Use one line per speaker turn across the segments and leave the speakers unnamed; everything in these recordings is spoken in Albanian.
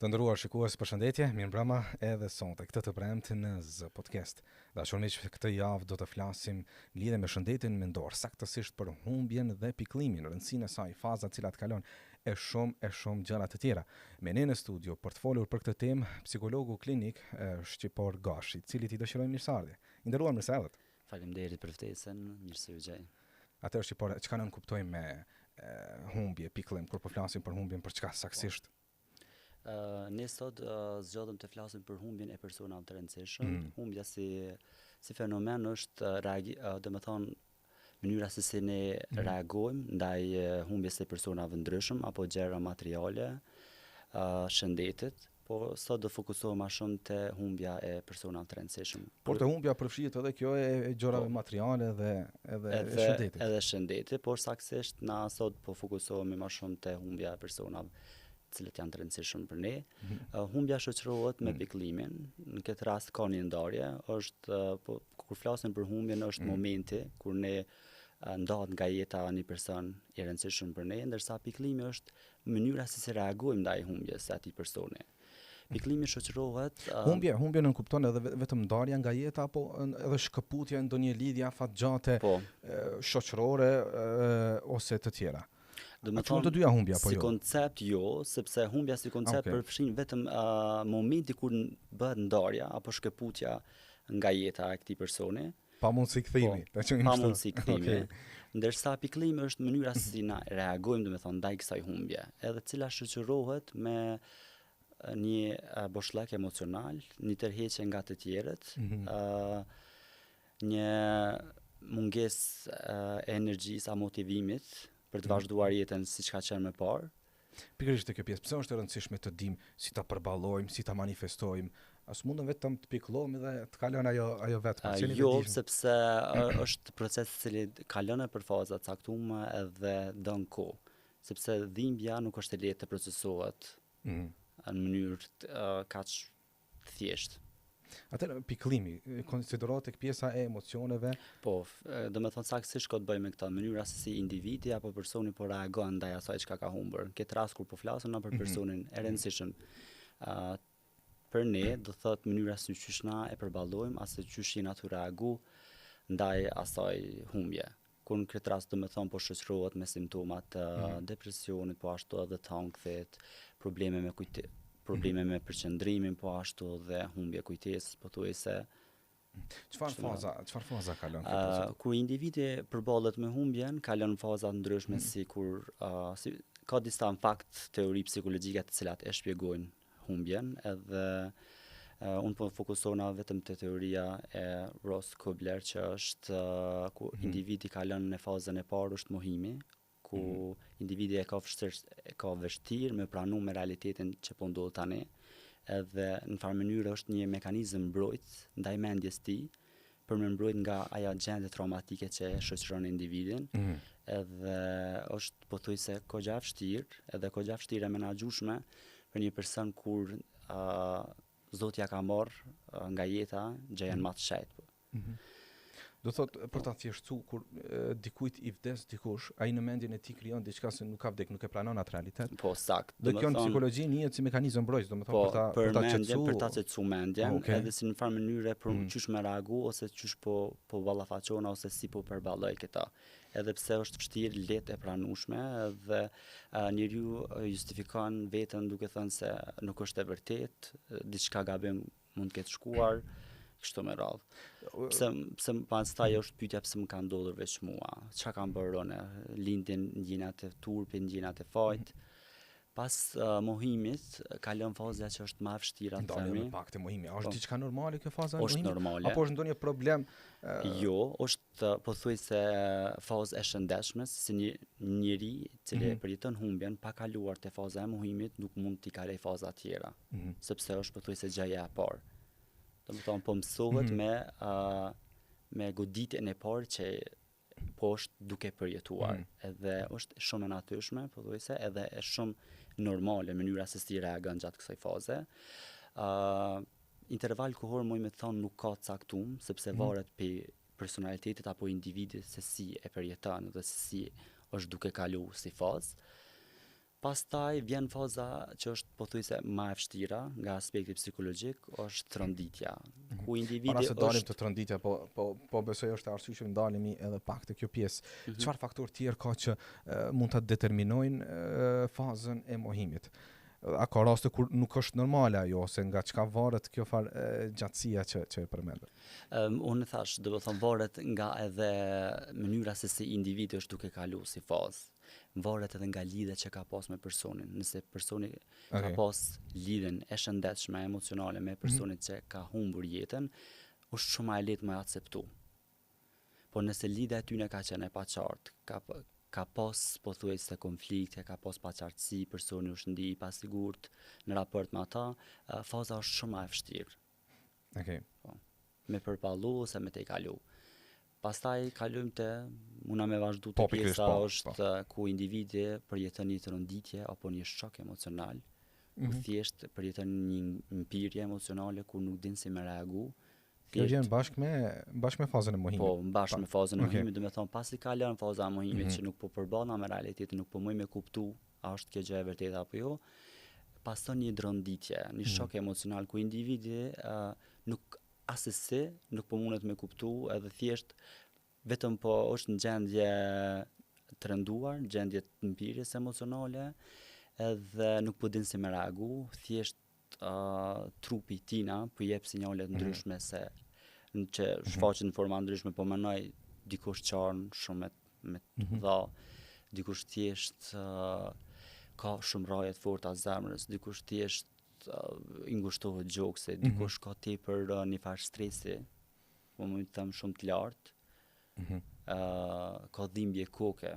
Të nderuar shikues, përshëndetje, mirëmbrëma edhe sonte këtë të premte në Z Podcast. Dashur miq, këtë javë do të flasim lidhe me shëndetin mendor, saktësisht për humbjen dhe pikëllimin, rëndësinë e saj, fazat cilat kalon e shumë gjëra të tjera. Me ne në studio për të folur për këtë temë, psikologu klinik Shqipor Gashi, i cili ti dëshirojmë mirëseardhje. I nderuar mirëseardhje.
Faleminderit për ftesën, mirëse u gjej.
Atëherë Shqipor, çka nën kuptojmë me humbje, pikëllim, kur po flasim për humbjen, për çka saktësisht?
Ne sot zgjodhëm të flasim për humbjen e personave të rëndësishëm. Humbja si fenomen është mënyra se si ne reagojmë ndaj humbjes së personave ndryshëm apo gjëra materiale, shëndetit, por sot do fokusohem më shumë te humbja e personave të rëndësishëm.
Por të humbja përfshihet edhe kjo e gjërave materiale dhe edhe shëndetit.
Edhe shëndetit, por saktësisht na sot po fokusohemi më shumë te humbja e personave cilët janë të rëndësishëm për ne. Humbja shoqërohet me pikëllimin. Në këtë rast ka një ndarje, kur flasim për humbjen është momenti kur ne ndahet nga jeta një person i rëndësishëm për ne, ndërsa pikëllimi është mënyra se si reagojmë ndaj humbjes së atij personi. Pikëllimi shoqërohet
humbja nuk kupton edhe vetëm ndarja nga jeta, apo edhe shkëputja ndonjë lidhje afatgjate shoqërore ose të tjera.
Do të thonë
të dyja humbja apo
si
jo?
Koncept jo, sepse humbja si koncept përfshin vetëm momenti kur bëhet ndarja apo shkëputja nga jeta e këtij personi.
Pa mundësi kthimi.
Pa mundësi kthimi. Ndërsa pikëllimi është mënyra si na reagojmë, domethënë ndaj kësaj humbje, edhe cila shoqërohet me një boshllëk emocional, një tërheqje nga të tjerët, një mungesë e energjisë, a motivimit për të vazhduar jetën siç ka qenë më parë.
Pikërisht te kjo pjesë, pse është e rëndësishme të dimë si ta përballojmë, si ta manifestojmë? As mundem vetëm të pikëllohemi dhe të kalojmë ajo vetëm.
Jo, sepse është proces i cili kalon për faza të caktuara edhe don kohë, sepse dhimbja nuk është e lehtë të procesohet në mënyrë kaq të thjeshtë.
Atëherë pikëllimi konsiderohet tek pjesa e emocioneve.
Po, domethënë saktësisht ka të bëjë me këtë mënyra se si individi apo personi po reagon ndaj asaj çka ka humbur. Në këtë rast kur po flasim për personin e rëndësishëm, për ne do thotë mënyra se çysh na e përballojmë ose çysh jena të reagu ndaj asaj humbje. Kur në këtë rast domethënë po shoqërohet me simptomat depresionit, po ashtu edhe të ankthit, probleme me përqendrimin, po ashtu dhe humbje kujtesës, pothuajse.
Çfarë faza kalon?
Kur individi përballet me humbjen, kalon faza të ndryshme ka disa në fakt teori psikologjike të cilat e shpjegojnë humbjen, edhe unë po fokusohena vetëm te teoria e Ross Kubler, që është ku individi kalon në fazën e parë është mohimi, ku individi e ka vështirë me pranu me realitetin që po ndodh tani, edhe në farë mënyrë është një mekanizëm mbrojtës ndaj mendjes tij për me mbrojt nga ajo gjendje traumatike që e shoqëron individin, edhe është pothuajse kogja vështirë e menaxhueshme për një person kur Zoti ja ka marrë nga jeta gjëjen më të shejtë.
Do thot për ta thjeshtuar, kur dikujt i vdes dikush, ai në mendjen e tij krijon diçka se nuk ka vdek, nuk e pranon atë realitet.
Po sakt.
Dhe kjo në psikologji njihet si mekanizëm mbrojtës, domethënë për ta qetësuar,
për ta qetësuar mendjen, edhe si në farë mënyre për çysh me reagu ose çysh po ballafaqona ose si po përballoj këtë. Edhe pse është vështirë, lehtë e pranueshme, dhe njeriu justifikon veten duke thënë se nuk është e vërtetë, diçka gabim mund të ketë shkuar. Kështu me radhë. Pse pastaj është pyetja pse më ka ndodhur veç mua, çka kam bërë unë, lindjen ngjinat e turpit, ngjinat e fajt. Pas mohimit kalon faza që është më e vështirë të themi.
Ndonjë pak të mohimi, është diçka normale kjo faza e mohimit?
Është normale.
Apo është ndonjë problem?
Jo, është pothuajse fazë e shëndetshme, si një njeri i cili e përjeton humbjen pa kaluar te faza e mohimit nuk mund t'i kaloj faza tjera, sepse është pothuajse gjëja e parë. Domethënë po mësohet me goditjen e parë që po është duke përjetuar, edhe është shumë e natyrshme, pothuajse, edhe është shumë normale mënyra se si reagon gjatë kësaj faze. Interval kohor më me thonë nuk ka caktum, sepse varet për personalitetit apo individit se si e përjeton dhe se si është duke kalu si fazë. Pastaj vjen faza që është pothuajse më e vështira nga aspekti psikologjik, është tronditja, ku individi
Para se dalim
është
të tronditja, po besoj është arsyeshëm dalemi edhe pak te kjo pjesë. Çfarë faktorë tjerë ka që mund ta determinojnë fazën e mohimit? A ka raste kur nuk është normale ajo ose nga çka varet kjo gjatësia që e përmendëm?
Unë thash, do të thonë varet nga edhe mënyra se si individi është duke kalu si fazë. Varet edhe nga lidhja që ka pas me personin. Nëse personi ka pas lidhjen e shëndetshme emocionale me personin që ka humbur jetën, është shumë e lehtë me akceptu. Po nëse lidhja e tyre ka qenë e paqartë, ka pas pothuajse konflikte, ka pas paqartësi, personi është ndi i pasigurt në raport me ata, faza është shumë e vështirë.
Okej.
Po, me përballu ose me te kalu. Pastaj kalojmë te muna me vazhdu te pjesa është ku individi përjeton një tronditje apo një shok emocional, ku thjesht përjeton një mpirje emocionale ku nuk din si me reagu.
Kjo vjen bashkë me fazën e mohimit.
Po, bashkë me fazën e mohimit, do të thonë pasi kalon faza e mohimit që nuk po përballna me realitetin, nuk po mëj me kuptu a është kjo gjë e vërtetë apo jo, pason një tronditje, një shok emocional ku individi nuk asesi nuk po mundet me kuptu edhe thjesht vetëm po është në gjendje të rënduar, në gjendje të mpirjes emocionale edhe nuk po din si me reagu, thjesht trupi tina po jep sinjale të ndryshme se që shfaqen në forma ndryshme, po mënoj dikush qarn shumë me dha, dikush thjesht ka shumë raje të forta zemrës, dikush thjesht i ngushtohet gjokse, dikush ka tepër një farë stresi, po më të them shumë të lartë, ka dhimbje koke,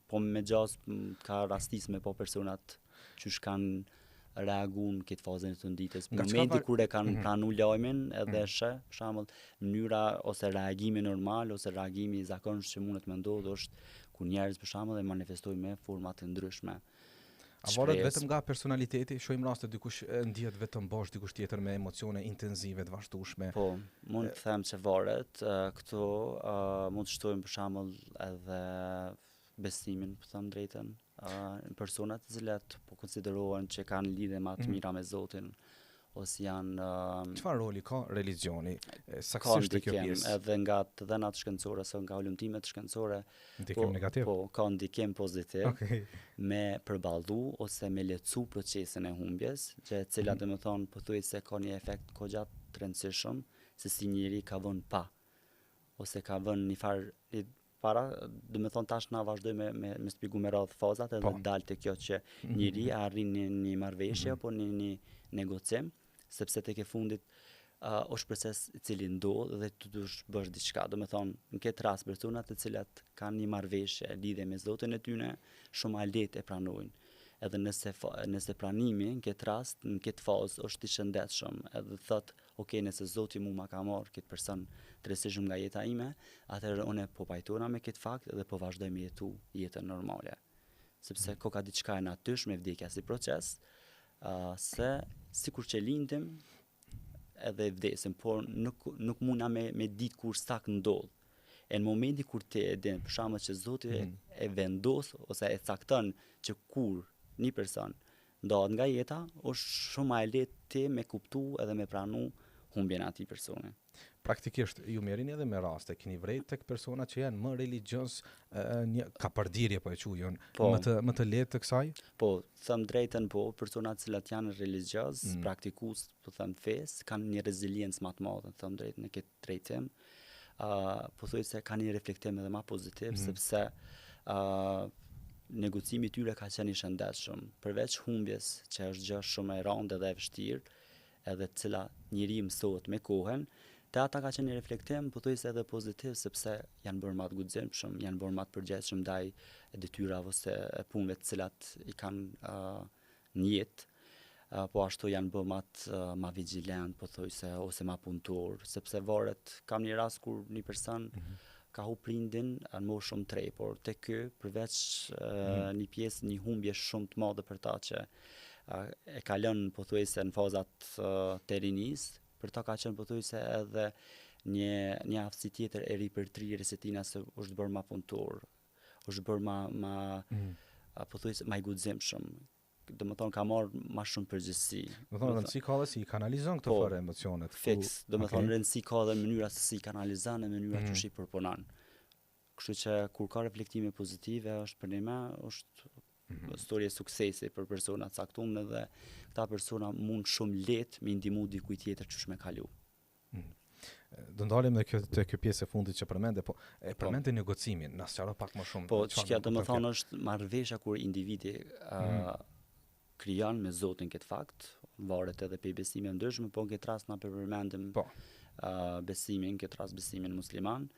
po me gjas ka rastis me po personat që kanë reagu në këtë fazën e tronditjes. Në momenti kur e kanë pranu lajmin edhe sheh, për shembull, mënyra ose reagimi normal ose reagimi i zakonshëm që mundet me ndodhë është kur njerëz për shembull e manifestojnë me forma të ndryshme.
A varet vetëm nga personaliteti? Shohim raste dikush ndihet vetëm bosh, dikush tjetër me emocione intensive të vazhdueshme.
Po, mund të them se varet. Këto mund të shtojmë për shembull edhe besimin, për thënë drejtën, personat të cilat po konsiderohen që kanë lidhje më të mira me Zotin, ose janë
çfarë roli ka religioni saktësisht te kjo pjesë?
Edhe nga të dhënat shkencore ose nga ulëmtimet shkencore,
ndikim negativ.
Po, ka ndikim pozitiv me përballu ose me lehtësu procesin e humbjes, që e cila do të thonë pothuajse ka një efekt gjatë të rëndësishëm se si njëri ka vënë pa ose ka vënë një farë para, do të thonë tash na vazhdoj me shpjegu me radhë fazat edhe dalë te kjo që njëri arrin një marrëveshje apo një negocim, sepse tek e fundit është proces i cili ndodh dhe të dush bësh diçka. Do të thonë, në këtë rast personat të cilat kanë një marrëveshje, lidhje me Zotin e tyre, shumë a lehtë e pranojnë. Edhe nëse pranimi në këtë rast, në këtë fazë është i shëndetshëm, edhe thotë, ok, nëse Zoti mua ma ka marrë këtë person të rëndësishëm nga jeta ime, atëherë unë po pajtona me këtë fakt dhe po vazhdoj me jetu jetën normale. Sepse ka diçka e natyrshme, vdekja si proces, se sikur që lindim edhe vdesim, por nuk muna me ditë kur sakt ndodh. E në momenti kur ti e din, për shembull që Zoti e vendos ose e cakton që kur një person ndahet nga jeta, është shumë e lehtë ti me kuptu edhe me pranu humbjen e atij personi.
Praktikisht ju merrini edhe me raste, keni vrejt tek persona që janë më religios, një kapërdirje po e qujon, më të lehtë të kësaj?
Po, them drejtën, po, personat që janë religios, praktikues, po them fes, kanë një reziliencë më të madhe, them drejtën në këtë drejtim. Po thuaj se kanë një reflektim edhe më pozitiv, sepse negocimi i tyre ka qenë i shëndetshëm, përveç humbjes që është gjë shumë e rëndë dhe e vështirë, edhe cila njëri mësohet me kohën, te ata ka qenë një reflektim, po thuaj se edhe pozitiv, sepse janë bërë më të guximshëm, janë bërë më të përgjegjshëm ndaj detyrave ose punëve të cilat i kanë në jetë. Po ashtu janë bërë më vigjilent, po thuaj se ose më punëtor, sepse varet, kam një rast kur një person ka hu prindin në moshë shumë të re, por tek ky përveç një pjesë, një humbje shumë të madhe për ta që e kalon pothuajse në fazat të rinisë, për ta ka qenë pothuajse edhe një aftësi tjetër e ripërtrirjes së tina se është bërë më punëtor, është bërë më apo thuaj më i guximshëm. Domethënë ka marrë më shumë përgjegjësi.
Domethënë rëndësi ka dhe si i kanalizon këto farë emocionet.
Fiks, domethënë rëndësi ka dhe mënyra se si i kanalizon e mënyra që i përpunon. Kështu që kur ka reflektime pozitive është për ne është histori e suksesi për persona të caktuar dhe këta persona mund shumë lehtë me ndihmu dikujt tjetër çush me kalu.
Do ndalem në kjo pjesë e fundit që përmende, po e përmende negocimin, na sqaro pak më shumë.
Po çka domethënë është marrëveshja kur individi krijon me Zotin këtë fakt, varet edhe pe besimeve ndryshme, po në këtë rast na përmendëm besimin, këtë rast besimin musliman.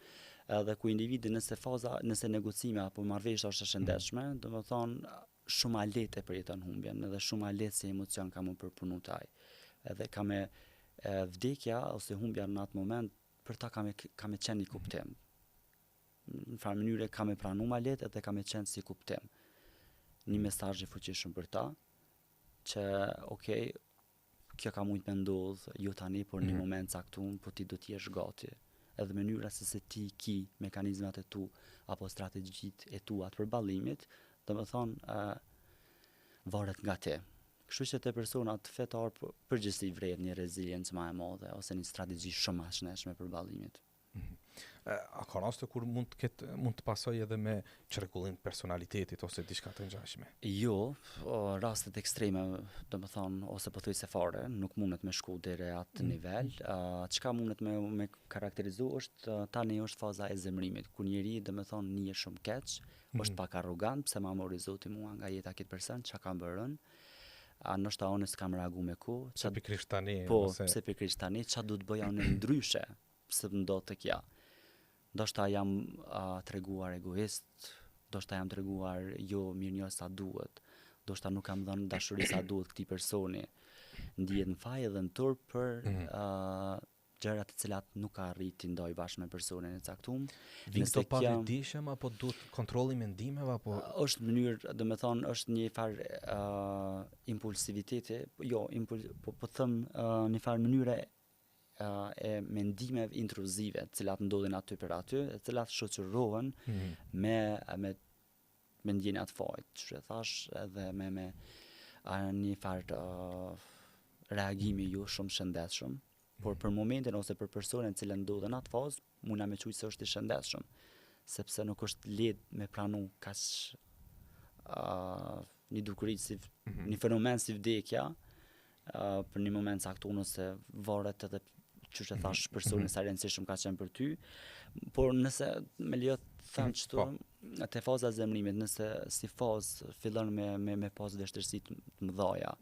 Edhe ku individi nëse negocime apo marrëveshja është e shëndetshme, domethënë shumë ma lehtë e përjeton humbjen, edhe shumë ma lehtë si emocion ka më përpunu taj. Edhe ka me vdekja ose humbja në atë moment, për ta ka me qenë një kuptim. Në farë mënyre ka me pranu ma lehtë edhe ka me qenë si kuptim. Një mesazh i fuqishëm për ta, që okej, kjo ka mujt me ndodhë, jo tani, por një moment caktuar, po ti do t'jesh gati. Edhe mënyra se ti ki mekanizmat e tu apo strategjitë e tua të përballimit, domethënë varet nga ti. Kështu që te personat fetar përgjithësi vret një reziliencë më e madhe ose një strategji shumë më shnetshme përballimit.
A ka raste kur mund të pasoj edhe me çrregullim personalitetit ose diçka të ngjashme?
Jo, rastet ekstreme, domethënë ose po thuaj se fare, nuk mundet me shku deri atë nivel. Çka mundet me karakterizu është tani është faza e zemrimit, kur njeri domethënë njihet shumë keq, është pak arrogant, pse ma mori Zoti mua nga jeta këtë person, çka kam bërën. A nështë unë s'kam reagu me ku.
Pse pikërisht tani?
Po, pse pikërisht tani, qa du të bëja unë ndryshe, pse më do të kja. Ndoshta jam treguar egoist, ndoshta jam treguar jo mirënjohës sa duhet, ndoshta nuk kam dhënë dashuri sa duhet këtij personi. Ndihet në faj edhe në turp për gjërat të cilat nuk ka arrit të ndoj bashkë me personin e caktuar.
Vjen këto pa vëdijshëm apo duhet kontrolli mendimeve apo
është mënyrë, domethënë është një farë impulsiviteti, po them një farë mënyre e mendimeve intruzive, të cilat ndodhin aty për aty, të cilat shoqërohen me ndjenjat fajt, që thash, edhe me një farë reagimi jo shumë shëndetshëm, por për momentin ose për personin që ndodhen atë fazë, muna me qujtë se është i shëndetshëm, sepse nuk është lehtë me pranu kaq një dukuri një fenomen si vdekja për një moment caktuar ose varet edhe që thash personin sa rëndësishëm ka qenë për ty, por nëse me lejo të them çto, te faza e zemrimit, nëse si fazë fillon me pas vështirësi të mëdha,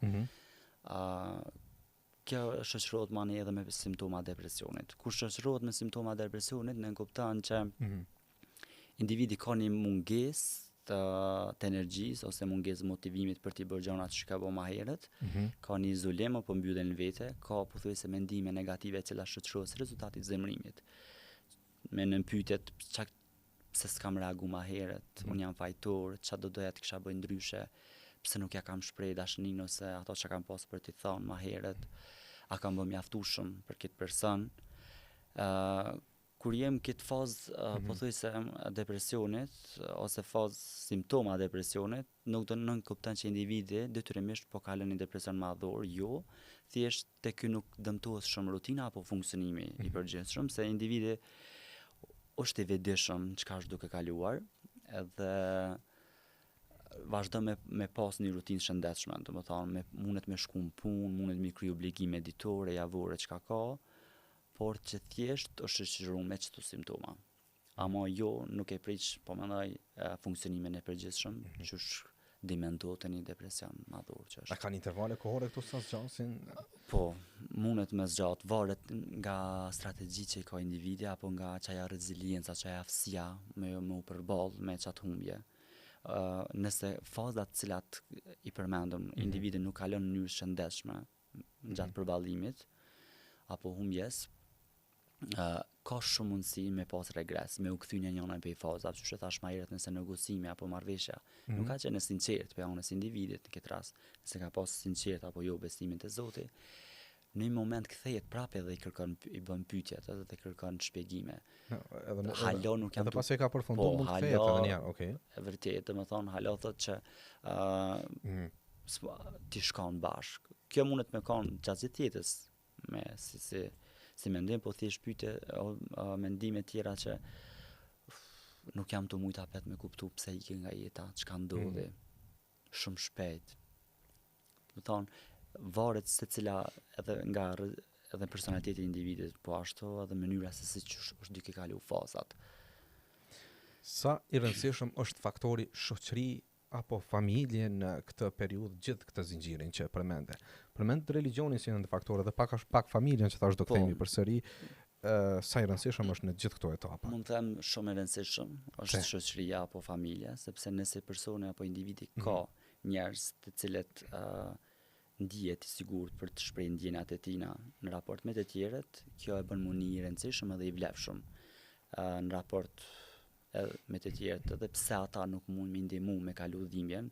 kjo shoqërohet mani edhe me simptoma depresionit. Kur shoqërohet me simptoma depresionit, ne kupton që individi ka një mungesë të energjisë ose mungesë motivimit për t'i bërë gjërat që ka bërë më herët, ka një izolim apo mbylljen në vete, ka pothuajse mendime negative që shoqërohen si rezultati i zemrimit. Me në pyetjet pse s'kam reaguar më herët, unë jam fajtor, çfarë do doja të kisha bëj ndryshe, pse nuk ja kam shpreh dashnin ose ato që kam pas për t'i thënë më herët, a kam bërë mjaftueshëm për këtë person. Kur jem këtë fazë, pothuajse depresionit, ose fazë simptoma depresionit, nuk do në kupton që individi detyrimisht po kalon një depresion madhor, jo, thjesht te ky nuk dëmtohet shumë rutina apo funksionimi i përgjithshëm, se individi është i vetëdijshëm çka është duke kaluar, edhe vazhdo me pas një rutinë shëndetshme, domethënë mundet me shku në punë, mundet me kriju obligime ditore, javore, çka ka, por që thjesht është shoqëruar me çdo simptoma. Ama jo, nuk e prish, po mendoj funksionimin e përgjithshëm, që është dementohet në një depresion madhor që është.
A kanë intervale kohore këto sa zgjasin?
Po, mundet me zgjat, varet nga strategjitë që ka individi apo nga çaja rezilienca, çaja aftësia me u përball me çat humbje. Nëse fazat të cilat i përmendëm, individi nuk kalon në mënyrë shëndetshme gjatë përballimit apo humbjes, ka shumë mundësi me pas regres, me u kthy në njëna prej fazave, që thash më herët, nëse negocimi apo marrëveshja nuk ka qenë sinqert për anës individit në këtë rast, nëse ka pas sinqert apo jo besimin te Zoti, në një moment kthehet prapë dhe i bën pyetjet edhe të kërkon shpjegime. Halo nuk jam
edhe pas e ka përfunduar mund të kthehet edhe një herë, okay.
E vërtetë, domethënë halo thotë që ti shkon bashk. Kjo mundet me kon gjatë jetës me si mendim, po thjesht pyetje mendime tjera që nuk jam të mujt apet me kuptu pse ikë nga jeta, çka ndodhi shumë shpejt. Do thonë varet se cila edhe personaliteti i individit, po ashtu edhe mënyra se si është duke kalu fazat.
Sa i rëndësishëm është faktori shoqëri apo familje në këtë periudhë gjithë këtë zinxhirin që përmende. Përmend religionin si një faktor dhe pak familjen që thash do kthehemi përsëri. Sa i rëndësishëm është në gjithë këto etapa?
Mund të them shumë e rëndësishëm është shoqëria apo familja, sepse nëse personi apo individi ka njerëz të cilët ndihet i sigurt për të shprehur ndjenjat e tina në raport me të tjerët, kjo e bën muni i rëndësishëm edhe i vlefshëm në raport me të tjerët, edhe pse ata nuk mund me ndihmu me kalu dhimbjen,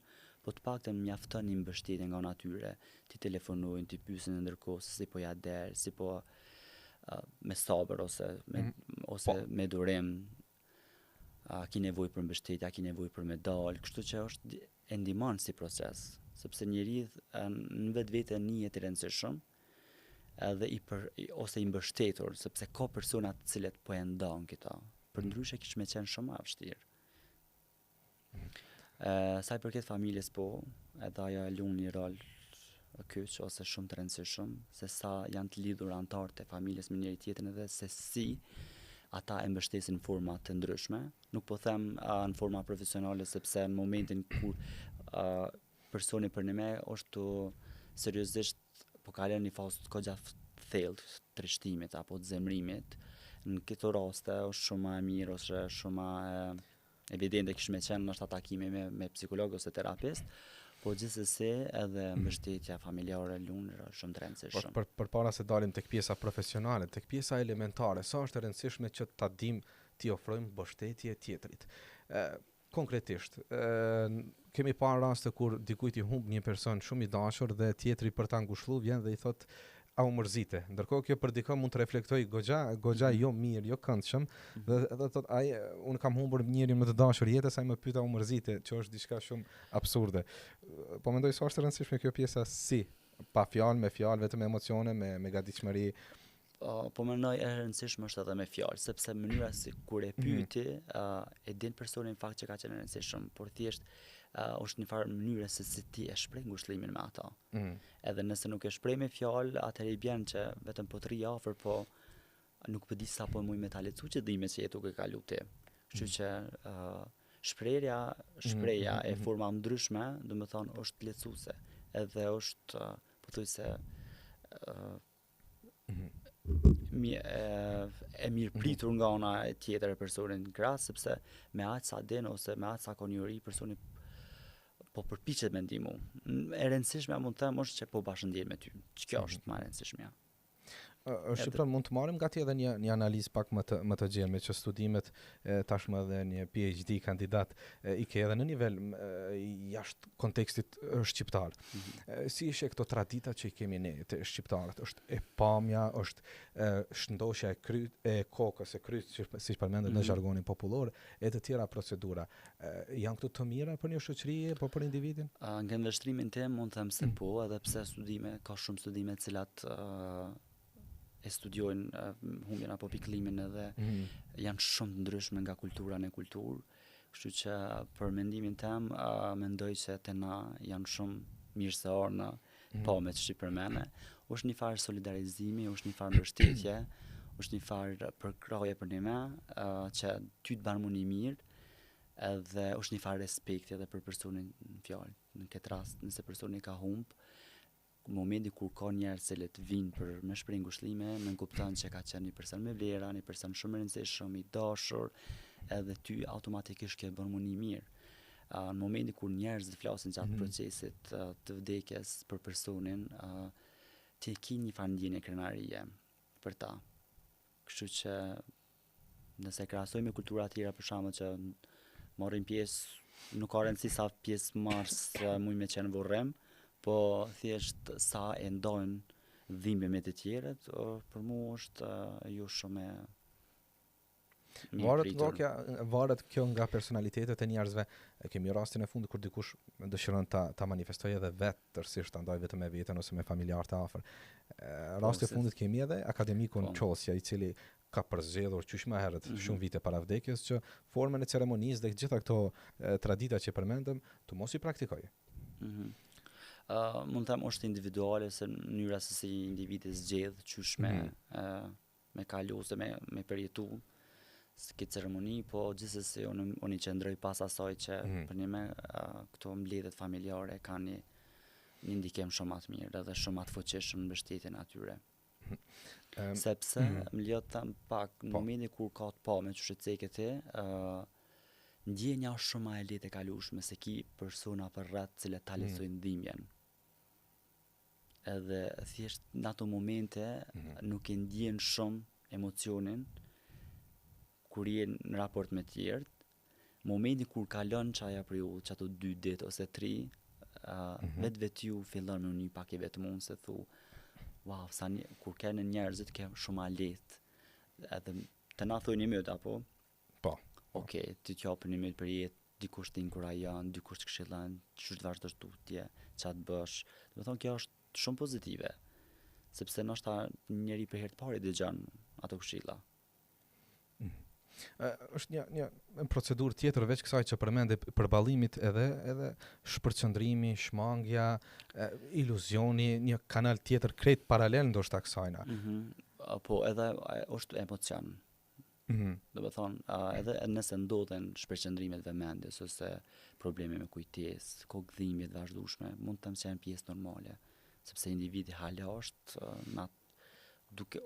po të paktën mjafton një mbështetje nga natyre, ti telefonojnë, ti pyesin ndërkohë si po ja der, si po me sabër ose me durim, ki nevojë për mbështetje, ki nevojë për medal, kështu që është e ndihmon si proces, sepse njeriu në vetvete njihet i rëndësishëm edhe ose i mbështetur, sepse ka persona të cilët po e ndan këta. Përndryshe kish me qenë shumë më vështirë. Sa i përket familjes po, edhe ajo e lun një rol kyç ose shumë të rëndësishëm, se sa janë të lidhur anëtarët e familjes me njëri tjetrin edhe se si ata e mbështesin në forma të ndryshme. Nuk po them në forma profesionale, sepse në momentin kur personi për në me është seriozisht po kalon një fazë të gjatë thellë të trishtimit apo të zemrimit. Në këto raste është shumë më e mirë ose shumë më evidente kish me qenë në takime me psikolog ose terapist, po gjithsesi edhe mbështetja familjare lun shumë të rëndësishme.
Përpara se dalim tek pjesa profesionale, tek pjesa elementare, sa është e rëndësishme që ta dim ti ofrojmë mbështetje tjetrit. Konkretisht, kemi parë raste kur dikujt i humb një person shumë i dashur dhe tjetri për ta ngushëlluar vjen dhe i thot a u mërzite. Ndërkohë kjo për dikë mund të reflektoj goxha jo mirë, jo këndshëm, dhe thot ai unë kam humbur njërin më të dashur jetës, ai më pyet a u mërzite, që është diçka shumë absurde. Po mendoj se është e rëndësishme kjo pjesa si pa fjalë, me fjalë, vetëm emocione, me gatishmëri.
Po mendoj e rëndësishme është edhe me fjalë, sepse mënyra si kur e pyeti e din personin fakt që ka qenë rëndësishëm, por thjesht është një farë mënyre se si ti e shpreh ngushëllimin me ata. Edhe nëse nuk e shpreh me fjalë, atëherë i bjen që vetëm po të rri afër, po nuk po di sa po muj me ta lecu që dhimbje që jetu ke kalu ti. Kështu që shprehja e forma ndryshme, domethënë është lecuese, edhe është pothuajse e mirë pritur nga ana e tjetër e personit krahas, sepse me aq sa den ose me aq sa konjuri personi po përpiqet me ndihmu. E rëndësishme mund të them është që po bashkëndjen me ty. Kjo është më e rëndësishmja.
Shqiptar mund të marrim gati edhe një analizë pak më të gjerë me që studimet tashmë edhe një PhD kandidat i ke edhe në nivel jashtë kontekstit shqiptar. Si ishe këto tradita që i kemi ne të shqiptarët? Është e pamja, është shëndoshja e kokës e kryt, si përmendet në zhargonin popullor, e të tjera procedura. Janë këto të mira për një shoqëri apo për individin?
Nga investimin tim mund të them se po, edhe pse ka shumë studime të cilat e studiojnë humbjen apo pikëllimin edhe janë shumë të ndryshme nga kultura në kulturë. Kështu që për mendimin tim mendoj se tena janë shumë mirëseor në pamjet që përmene. Është një farë solidarizimi, është një farë mbështetje, është një farë përkraje për një me, që ty të banë muni mirë, edhe është një farë respekti edhe për personin në fjallë. Në këtë rast, nëse personi ka humbë, në momenti kur ka njerëz që të vinë për me shpreh ngushëllime, më kupton që ka qenë një person me vlera, një person shumë i rëndësishëm, i dashur, edhe ty automatikisht ke bën muni mirë. Në momentin kur njerëzit flasin gjatë procesit të vdekjes për personin, ti ke një farë ndjenje krenarie për ta. Kështu që nëse krahasoj me kultura të tjera për shembull që marrin pjesë, nuk ka rëndësi sa pjesë marrës mund me qenë vorrem, po thjesht sa e ndojnë dhimbje me të tjerët, për mua është jo shumë
Varet kjo nga personalitetet e njerëzve. Kemi rastin e fundit kur dikush dëshiron ta manifestojë edhe vetë tërësisht, andaj vetëm me veten ose me familjar të afër. Rasti e fundit kemi edhe akademikun Qosja, i cili ka përzgjedhur qysh më herët shumë vite para vdekjes që formën e ceremonisë dhe gjitha këto tradita që përmendëm të mos i praktikojë.
Mund të them është individuale se mënyra se si individi zgjedh qysh me kalu ose me përjetu këtë ceremoni, po gjithsesi unë i qëndroj pas asaj që për një me këto mbledhjet familjare kanë një ndikim shumë të mirë dhe shumë të fuqishëm në mbështetjen atyre. Sepse më lejot të them pak në momentin kur ka të pa me çuçi cekë ti, ndjenja është shumë më e lehtë e kalueshme se ki persona për rreth të cilët ta lësojnë dhimbjen. Edhe thjesht në ato momente nuk e ndjen shumë emocionin kur je në raport me tjerët. Momenti kur kalon çaja periudhë, çato 2 ditë ose 3, vetë ju fillon me një pak i vetmuar se thu, wow, kur kanë njerëzit ke shumë ma lehtë. Edhe të na thoni më apo?
Po.
Okej, ti t'japën një mënyrë për jetë, dikush të inkurajon, dikush të këshillon, çu të vazhdosh tutje, ç'a të bësh. Do të thonë kjo është shumë pozitive, sepse ndoshta njëri për herë të parë dëgjon ato këshilla.
Është një procedurë tjetër veç kësaj që përmende përballimit edhe shpërqendrimi, shmangja, iluzioni, një kanal tjetër krejt paralel ndoshta kësajna.
Po edhe është emocion. Do të thonë edhe nëse ndodhen shpërqendrimet vëmendjes ose probleme me kujtesë, kokëdhimbje të vazhdueshme, mund të them se janë pjesë normale, sepse individi hala është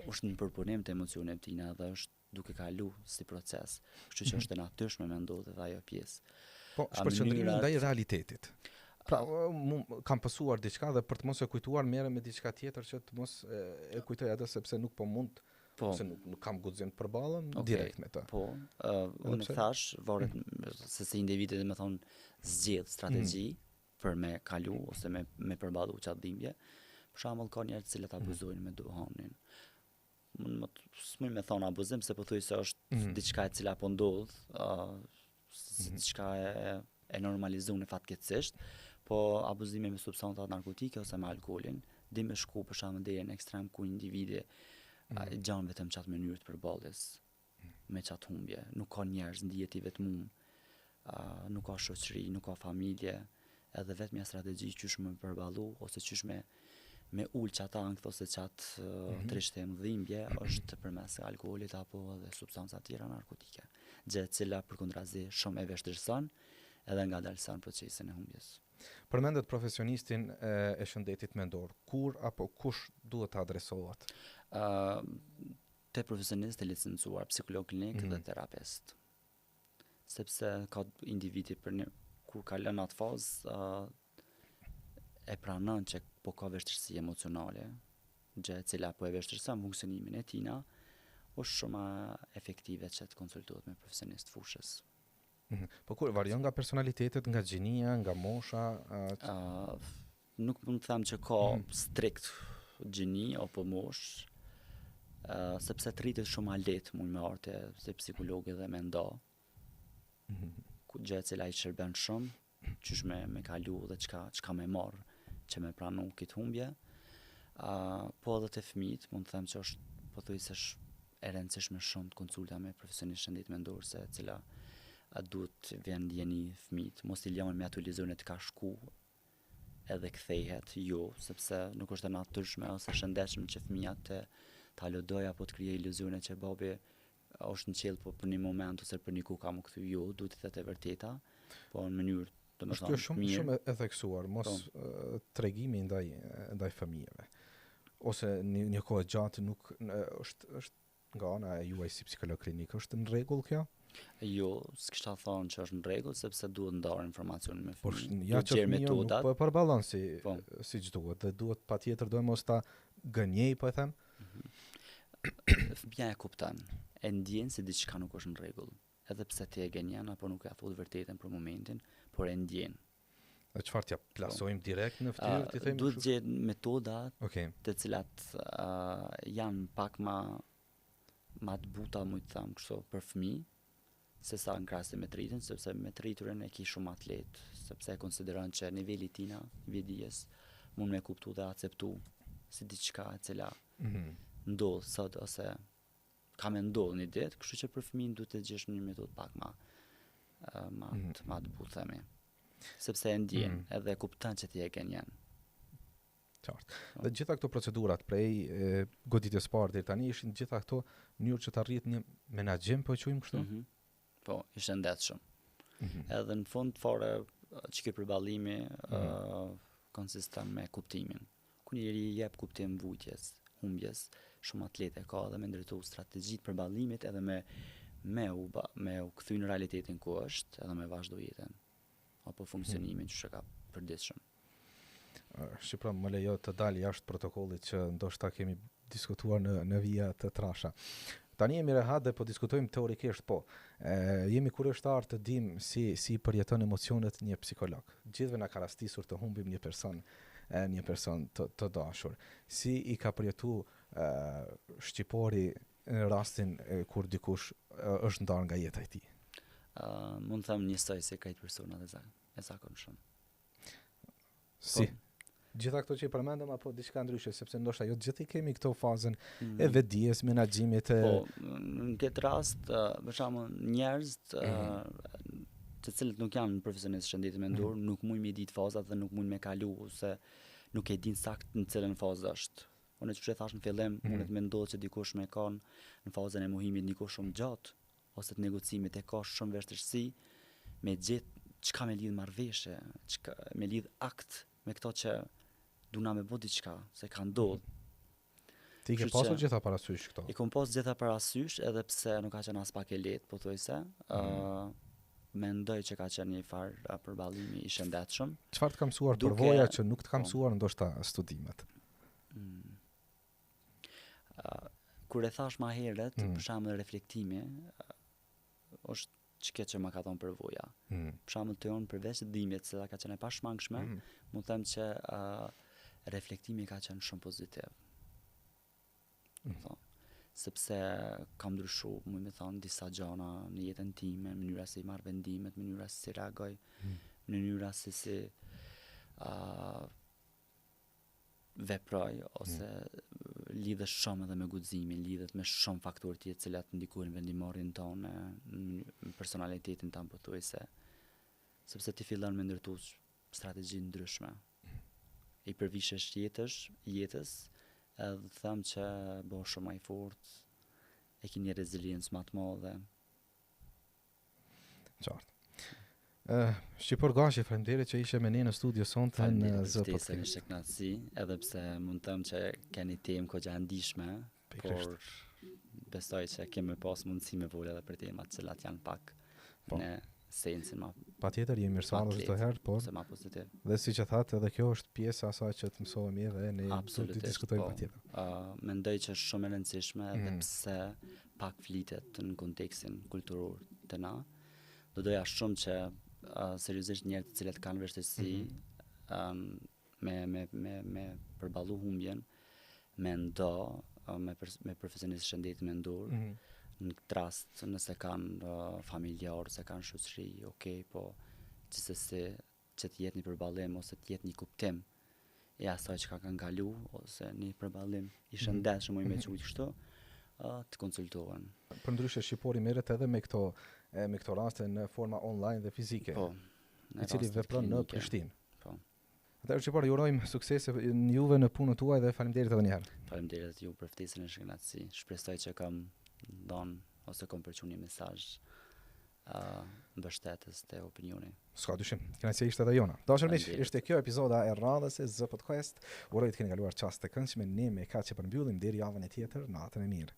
është në përpunim të emocioneve tina dhe është duke kalu si proces, kështu që është e natyrshme me ndodhe dhe ajo pjesë.
Po, shpërqendrimi ndaj realitetit. Pra, kam pësuar diçka dhe për të mos e kujtuar merrem me diçka tjetër që të mos e kujtoj atë sepse nuk po mund, ose nuk kam guxim të përballem direkt me të.
Po, unë thash, varet se si individi dhe me thonë zgjedh strategji për me kalu ose me përballu çat dhimbje. Për shembull ka njerëz që abuzojnë me duhanin. S'mund me thonë abuzim, se po thuj se është diçka e cila po ndodh, diçka e normalizuar fatkeqësisht, po abuzimi me substanca narkotike ose me alkoolin, dhe me shku për shembull deri në ekstrem ku individi gjan vetëm çat mënyrë të përballjes me çat humbje. Nuk ka njerëz ndihet i vetmuar, nuk ka shoqëri, nuk ka familje, edhe vetmja strategji qysh me përballu ose qysh me ul çata ankth ose çat trishtem dhimbje është përmes alkoolit apo edhe substanca tjera narkotike, gjë e cila përkundrazi shumë e vështirëson edhe ngadalëson procesin e humbjes.
Përmendet profesionistin e shëndetit mendor, kur apo kush duhet të adresohet?
Te profesionist e licencuar, psikolog klinik dhe terapist. Sepse ka individi kur kalon atë fazë e pranon që po ka vështirësi emocionale, gjë e cila po e vështirëson funksionimin e tina, është shumë efektive që të konsultohet me profesionist fushës.
Po kur varion nga personalitetet, nga gjinia, nga mosha?
Nuk mund të them që ka strikt gjini apo mosh, sepse të rritet shumë a lehtë mund me arte se psikologi dhe me nda, gjë e cila i shërben shumë, qysh me kalu dhe çka me marr që me pranu këtë humbje, po edhe të fëmijët, mund të them që është pothuajse e rëndësishme shumë të konsulta me profesionistë shëndet mendor, se cila duhet vjen ndjeni fëmijët, mos i lënë me ato iluzione të ka shku edhe kthehet, jo, sepse nuk është e natyrshme ose shëndetshme që fëmia ta lodoj apo të krijojë iluzione që babi është në qiell po për një moment ose për një kohë ka më kthy, jo, duhet të thotë e vërteta, po në mënyrë
është shumë e theksuar, mos tregimi ndaj fëmijëve. Ose një kohë gjatë nuk është nga ana e juaj si psikolog klinik, është në rregull kjo?
Jo, s'kisha thonë që është në rregull, sepse duhet ndarë informacionin me fëmijën.
Ja që fëmija nuk po e përballon siç duhet, dhe duhet patjetër duhet mos ta gënjej, po e them.
Fëmija e kupton, e ndjen se diçka nuk është në rregull. Edhe pse ti e gënjen apo nuk e thot vërtetën për momentin, por e ndjen.
Dhe çfarë t'ja plasojmë direkt në fytyrë, ti themi?
Duhet gjetë metoda të cilat janë pak ma të buta, më të them kështu, për fëmijë, se sa në krahas me të rritën, sepse me të rriturën e ki shumë atlet, sepse e konsideron që niveli tina, vedijes, mund me kuptu dhe akceptu si diçka e cila ndodh sot ose ka me ndodh një ditë, kështu që për fëmijën duhet të gjesh një metodë pak ma të butë, themi. Sepse e ndjen edhe kupton që ti e ke njën.
Qartë. Dhe gjitha këto procedurat prej goditjes parë deri tani ishin gjitha këto mënyrë që të arrit një menaxhim, po e quajmë kështu?
Po, i shëndetshëm. Edhe në fund fare që ke përballimi konsiston me kuptimin. Ku njëri jep kuptim vujtjes, humbjes, shumë atletë ka edhe me ndërtu strategjitë përballimit edhe me u kthy në realitetin ku është, edhe me vazhdu jetën apo funksionimin që ka përditshëm.
Shqipëra më lejo të dalë jashtë protokollit që ndoshta kemi diskutuar në vija të trasha. Tani jemi rehat dhe po diskutojmë teorikisht, po. Jemi kurioztar të dim si përjeton emocionet një psikolog. Gjithve na ka rastisur të humbim një person të dashur. Si i ka përjetu shqipori në rastin kur dikush është ndarë nga jeta e tij?
Mund të them njësoj si krejt personat e zakonshëm.
Si? Gjitha këto që i përmendëm apo diçka ndryshe, sepse ndoshta jo gjithë i kemi këto fazën e vetdijes, menaxhimit e...
Po, në këtë rast, për shembull, njerëz të cilët nuk janë profesionistë shëndetit mendor, nuk mund me ditë fazat dhe nuk mund me kalu ose nuk e din sakt në cilën fazë është. Unë që thash në fillim, mund të mendoj që dikush me kanë në fazën e mohimit dikush shumë gjatë ose të negocimit e ka shumë vështirësi me gjetë çka me lidh marrëveshje, çka me lidh akt me këto që duna me bë diçka, se ka ndodhur.
Ti ke pasur gjitha parasysh këto?
I kom pas gjitha parasysh, edhe pse nuk ka qenë as pak e lehtë, pothuajse. Mendoj që ka qenë një farë përballimi i shëndetshëm.
Çfarë të ka mësuar përvoja që nuk të ka mësuar ndoshta studimet?
Kur e thash më herët, për shembull reflektimi, është çka që më ka thonë përvoja. Për shembull të jonë përveç dhimbjet se ka qenë e pashmangshme, mund të them që reflektimi ka qenë shumë pozitiv. Sepse kam ndryshu, mund me thonë, disa gjana në jetën time, mënyra se i marr vendimet, mënyra se si reagoj, mënyra se si veproj ose lidhet shumë edhe me guximin, lidhet me shumë faktorë të cilat ndikojnë vendimarrjen tonë, në personalitetin tonë pothuajse. Sepse ti fillon me ndërtu strategji ndryshme. I përvishesh jetës, edhe them që bëhesh shumë më i fortë, e ke një reziliencë më të madhe.
Qartë. Shqipor Gashi, faleminderit që ishe me ne në studio sonte në Z Podcast.
Në shkënaqësi, edhe pse mund të them që keni temë goxha ndihshme, por besoj që kemi pas mundësi me volë edhe për temat që janë pak në sensin më.
Patjetër jemi mirësallës çdo herë, por
se më pozitiv.
Dhe siç e thatë, edhe kjo është pjesa e asaj që të mësohemi dhe ne të diskutojmë patjetër.
Mendoj që është shumë e rëndësishme edhe pse pak flitet në kontekstin kulturor të na. Do doja shumë që seriozisht njerëz të cilët kanë vështirësi me përballu humbjen, me profesionistë shëndetit mendor, në këtë rast nëse kanë familjar, se kanë shoqëri, okay, po gjithsesi që të jetë një përballim ose të jetë një kuptim e asaj që ka kanë kalu ose një përballim i shëndetshëm me çuj kështu, të konsultohen.
Përndryshe shqipori merret edhe me këto raste në forma online dhe fizike.
Po.
I cili vepron në Prishtinë.
Po.
Atëherë shqipor, ju urojmë suksese juve në punën tuaj dhe faleminderit edhe një herë.
Faleminderit ju për ftesën e shkënaqësi. Shpresoj që kam dhënë ose kam përçuar një mesazh mbështetës të opinioni.
S'ka dyshim, kënaqësia ishte edhe jona. Dashur miq, ishte kjo epizoda e radhës e Z Podcast. Uroj të keni kaluar çast të këndshme, ne me kaq që përmbyllim deri javën e tjetër, natën e mirë.